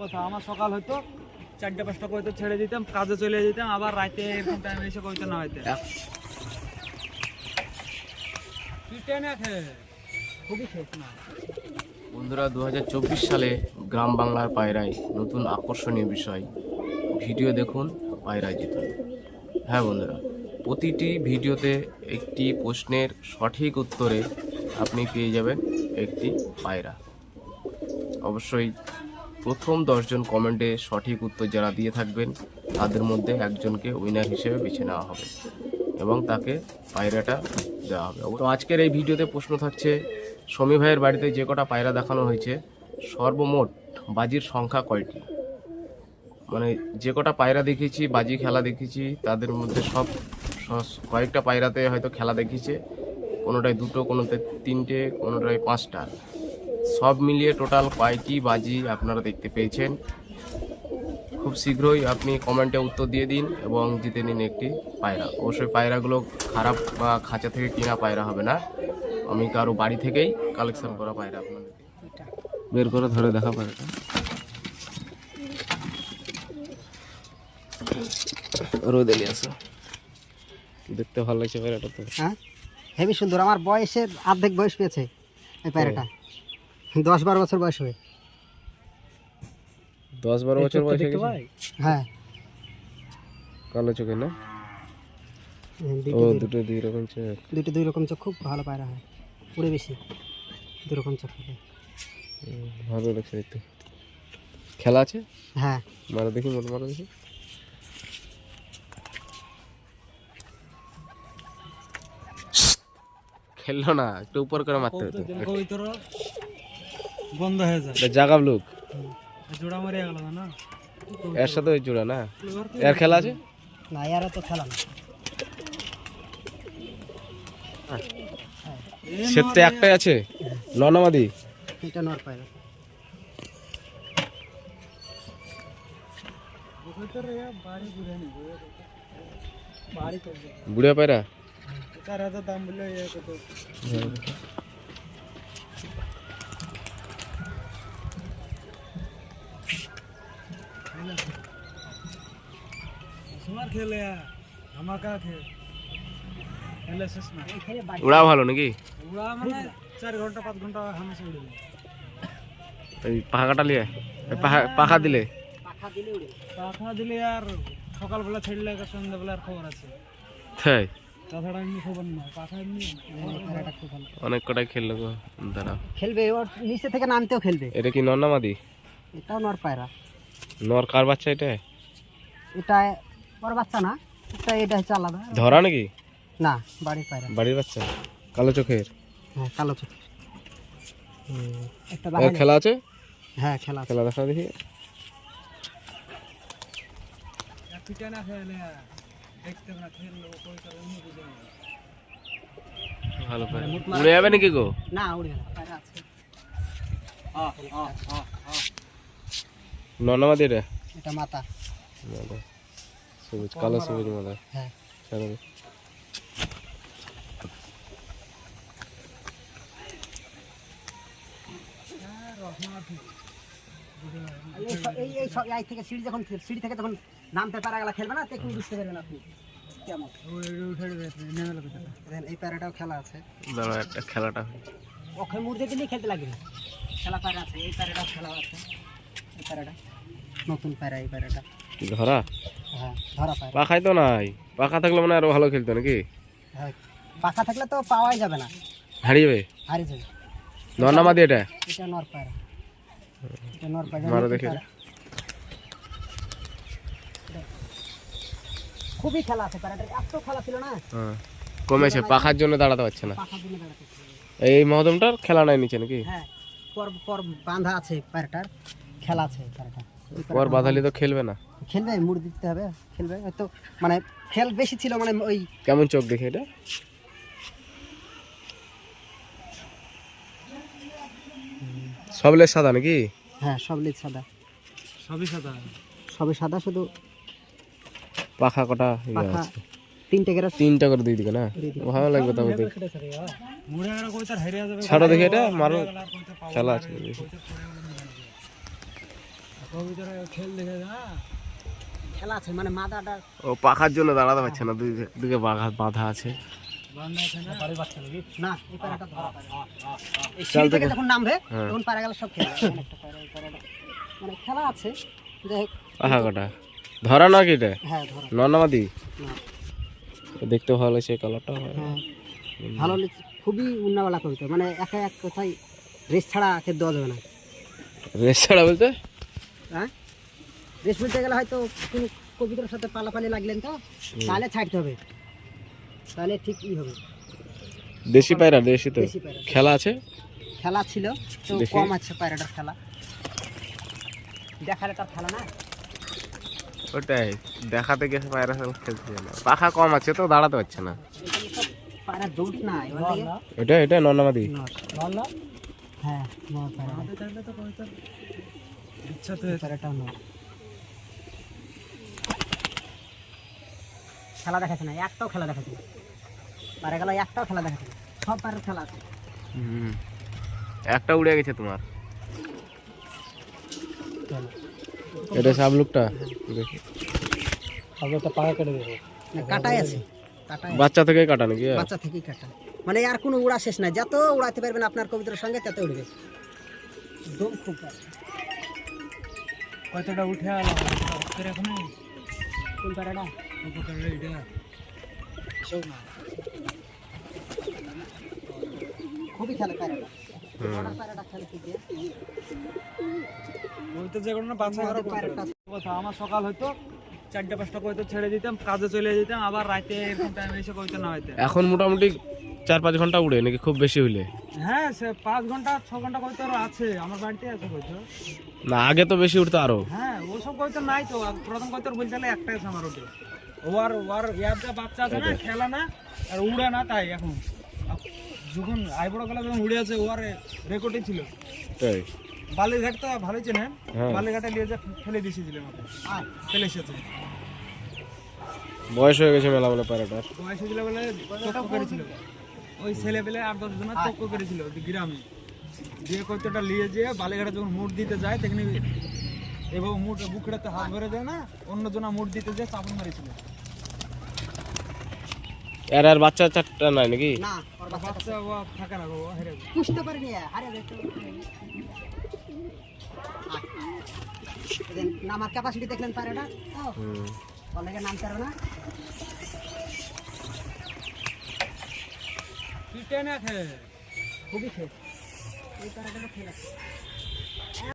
কথা, আমার সকাল হয়তো 4টা-5টা কইতো ছেড়ে দিতাম, কাজে চলে যেতাম, আবার রাতে এরকম টাইমে এসে কইতো না হইতে খুবই শেষ না। বন্ধুরা 2024 সালে গ্রাম বাংলার পায়রায় নতুন আকর্ষণীয় বিষয়, ভিডিও দেখুন পায়রা জিতুন। হ্যাঁ বন্ধুরা, প্রতিটি ভিডিওতে একটি প্রশ্নের সঠিক উত্তরে আপনি পেয়ে যাবেন একটি পায়রা। অবশ্যই প্রথম 10 জন কমেন্টে সঠিক উত্তর যারা দিয়ে থাকবেন তাদের মধ্যে একজনকে উইনার হিসেবে বেছে নেওয়া হবে এবং তাকে পায়রাটা দেওয়া হবে। তো আজকের এই ভিডিওতে প্রশ্ন থাকছে, সমী ভাইয়ের বাড়িতে যে কটা পায়রা দেখানো হয়েছে সর্বমোট বাজির সংখ্যা কয়টি? মানে যে কটা পায়রা দেখেছি, বাজি খেলা দেখেছি, তাদের মধ্যে সব কয়েকটা পায়রাতে হয়তো খেলা দেখিয়েছে, কোনোটায় 2টো, কোনোটায় 3টে, কোনোটায় 5টা। সব মিলিয়ে টোটাল কয়টি বাজি আপনারা দেখতে পেয়েছেন? খুব শীঘ্রই আপনি কমেন্টে উত্তর দিয়ে দিন এবং জিতে নিন একটি পায়রা। অবশ্যই পায়রাগুলো খারাপ বা খাঁচা থেকে কিনা পায়রা হবে না, আমি কারো বাড়ি থেকেই কালেকশন করা পায়রা আপনাদেরকে বের করে ধরে দেখা পায়রাটা। রোদে নিয়ে আসো, দেখতে ভালো লাগছে পায়রাটা তো। হ্যাঁ, হেবি সুন্দর। আমার বয়সের অর্ধেক বয়স পেয়েছে এই পায়রাটা, 10-12 বছর বয়স হবে। 10-12 বছর বয়স হয়ে গেছে? হ্যাঁ, কালো চোখে না? ও দুটো দুই রকম চোখ। দুটো দুই রকম চোখ, খুব ভালো পায়রা হয়, পুরো বেশি 2 রকম চোখ থাকে। ভালো লাগছে দেখতে। খেলা আছে? হ্যাঁ, মারো দেখি, মন মারো দেখি। খেললো না, একটু উপর করে মারতে হতো। বন্ধ হয়ে যায়, জাগাব লোক জোড়া মারে গেল না এর সাথে ওই জোড়া না। এর খেলা আছে না, ইয়ারা তো খেলা না। সেটা একটাই আছে, ননামাদি। এটা নর পায়রা। বুড়িয়া পায়রা 4000 দাম বললে কত? তোমার খেলে আমার কা খেলে শেষ না। উড়া ভালো নাকি? উড়া মানে 4 ঘন্টা 5 ঘন্টা হামেশা উড়ে যায়। এই পাখাটা লিয়ে পাখা দিলে পাখা দিলে উড়ে। পাখা দিলে আর সকালবেলা ছেড়লে সন্ধ্যাবেলা আর খবর আছে, তাই তাছাড়া এমনি খবর না। পাখা এমনি পায়রাটা খুব ভালো, অনেক কটাই খেললো গো। দাঁড়া, খেলবে, ওর নিচে থেকে নামতেও খেলবে। এটা কি ননামাদি? এটাও নর পায়রা। নর কার বাচ্চা এটা? এটা ওর বাচ্চা না, এটা হচ্ছে আলাদা। ধরা নাকি? না, বাড়ির পায়রা। বাড়ির বাচ্চা, কালো চোখের। হ্যাঁ, কালো চোখ। একটা এর বাইরে। খেলা আছে? হ্যাঁ, খেলা আছে। খেলা দেখা দেখি। পিঠা না খেলে দেখতে না খেললো পয়সা অন্য বুঝে না। ভালো পায়রা উড়ে যাবে নাকি গো? না, উড়বে না, পায়রা আছে। ননামাদি এটা? এটা মাথা। মাদা সবুজ, কালো সবুজ মাদা। হ্যাঁ, ছাড়ো। এই থেকে সিঁড়ি থেকে যখন নামতে পারা গেলা খেলবে না, তখন বুঝতে পারবেন আপনি কেমন। এই প্যারাটাও খেলা আছে। দাঁড়া, একটা খেলাটা ওকে মুড়ে দিলেই খেলতে লাগবে। খেলা প্যারা আছে, এই প্যারাটাও খেলা আছে। এই প্যারাটা নতুন প্যারা, এই প্যারাটা কি ধরা? হ্যাঁ, ধরা প্যারা। পাখাই তো নাই, পাখা থাকলে মানে আরো ভালো খেলতো নাকি? হ্যাঁ, পাখা থাকলে তো পাওয়াই যাবে না, হারিয়ে যাবে। হারিয়ে যাবে। ননামাদি এটা? এটা নর পায়রা। এটা নর পায়রা। মারো দেখি। খুবই খেলা আছে প্যারাটার, এত খেলা ছিল না। হ্যাঁ, কমেছে, পাখার জন্য দাঁড়াতে পারছে না। পাখা দিলে দাঁড়াতে ছিল। এই মহদমটার খেলা নাই নিচে নাকি? হ্যাঁ, পর বাঁধা আছে প্যারাটার, খেলা আছে প্যারাটা। পর বাঁধালি তো খেলবে না। খেলবে, মুড় দিতে হবে, খেলবে। তো মানে খেল বেশি ছিল, মানে ওই কেমন চোখ দেখে এটা? সব লেজ সাদা নাকি? হ্যাঁ, সব লেজ সাদা, সবই সাদা। সবই সাদা, শুধু পাখা কটা? পাখা 3টে করে। 3টা করে দিয়ে দিকে না? ভালো লাগবে তবে দেখ। মুড়ে গেলে কইতার হারিয়ে যাবে। ছাড়ো দেখি এটা, মারো। খেলা আছে। কবুতরে খেল দেখে না খেলা আছে মানে মাদাটা ও পাখার জন্য দাঁড়াতে পারছে না, দুই দিকে বাধা আছে। বান্ধা আছে না না এই পায়রাটা ধরা পায়রা। এই চাল সিঁড়ি থেকে থেকে- যখন নামবে হ্যাঁ। তখন পায়রা গেল সব খেলে অনেকটা পায়রা এই পায়রাটা মানে খেলা আছে যাই হোক পাখা কাটা ধরা না কি এটা হ্যাঁ ধরা নর্নামাদি না দেখতে ভালো লাগছে কালারটা। হ্যাঁ ভালো লেগেছে, খুবই উন্নাওয়ালা কবিতা মানে একা এক কথায় রেস ছাড়া খেতে দেওয়া যাবে না। রেস ছাড়া বলতে হ্যাঁ রেস বলতে গেলে হয়তো কোনো কবিতার সাথে পালাপালি লাগলেন তো তাহলে ছাড়তে হবে, তাহলে ঠিক ই হবে। দেশি পায়রা, দেশি তো দেশি পায়রা খেলা আছে। খেলা ছিল তো দেখি। কম আছে পায়রাটার খেলা, দেখালে তার খেলা না। ওটাই দেখাতে গেছে পায়রা খেলতে যায় না, পাখা কম আছে তো দাঁড়াতে পারছে না। এখানে সব পায়রা দৌড় না এবার থেকে এটা নর্নামাদি। নর না হ্যাঁ নর পায়রা হাতে থাকলে তো কবিতার ইচ্ছা তো পায়রাটা নর। খেলা দেখাচ্ছে না, একটাও খেলা দেখাচ্ছে না, পায়রা গেল একটাও খেলা দেখাচ্ছে না, সব পায়রার খেলা আছে। একটা উড়ে গেছে তোমার, এটা সাবলুকটা দেখি। পাখা কেটে দেবো না, কাটাই আছে, কাটাই আছে। বাচ্চা থেকে কাটা নাকি? বাচ্চা থেকেই কাটা মানে আর কোনো উড়া শেষ নাই, যত উড়াতে পারবেন আপনার কবিতার সঙ্গে তত উড়বে। দম খুব ভালো। কতটা উঠে গেল এখন কোন পায়রাটা কবুতরের এটা সব না খুবই খেলে পায়রাটা, বড় পায়রাটা খেলে খুব দিয়ে। কবিতা যে কোনো বাচ্চা আরো পায়রাটা কথা আমার সকাল হয়তো 4-5টা কবিতা ছেড়ে দিতাম, কাজে চলে যেতাম, আবার রাতে এরকম টাইমে এসে কবিতা না হইতে। এখন মোটামুটি 4-5 ঘন্টা উড়ে নাকি, খুব বেশি হইলে? হ্যাঁ সে 5 ঘন্টা 6 ঘন্টা কবিতা আরো আছে আমার বাড়িতে আছে কবিতা। না আগে তো বেশি উঠতো আরো। হ্যাঁ ওসব কবিতা নাই তো, প্রথম কবিতা বলতে গেলে একটাই আছে আমার ওটা। ওর ইয়ারটা বাচ্চা আছে না, খেলা না আর উড়ে না, তাই এখন যখন আইবড় গেলে যখন উড়ে আছে ওর রেকর্ডই ছিল। তাই বালিঘাট তো ভালোই চেনেন, হ্যাঁ। বালিঘাটে নিয়ে যা ফেলে দিয়েছিলেন ওকে, ফেলে এসেছে বয়স হয়ে গেছে মেলা বলে পায়রাটার। বয়স হয়েছিল বলে চক্ক করেছিল ওই ছেলে পেলে 8-10 জনের চক্ক করেছিল গ্রামে, দিয়ে কবিতাটা নিয়ে যেয়ে বালিঘাটে যখন মুট দিতে যায় তখন এবং মুট বুকড়াতে হাত ভরে যায় না, অন্য জনা মুট দিতে যায় চাপন মারিছিল। এর আর বাচ্চা 4টা নাই নাকি? না ওর বাচ্চা বাচ্চা ও থাকে না গো, হেরে যায়। পুষতে পারিনি, হারিয়ে যাচ্ছে। নামার ক্যাপাসিটি দেখলেন পায়রাটা, অনেকে নামতে পারবে না। তুই টেনে খেয়ে খুবই খেয়ে এই পায়রাটা খেয়ে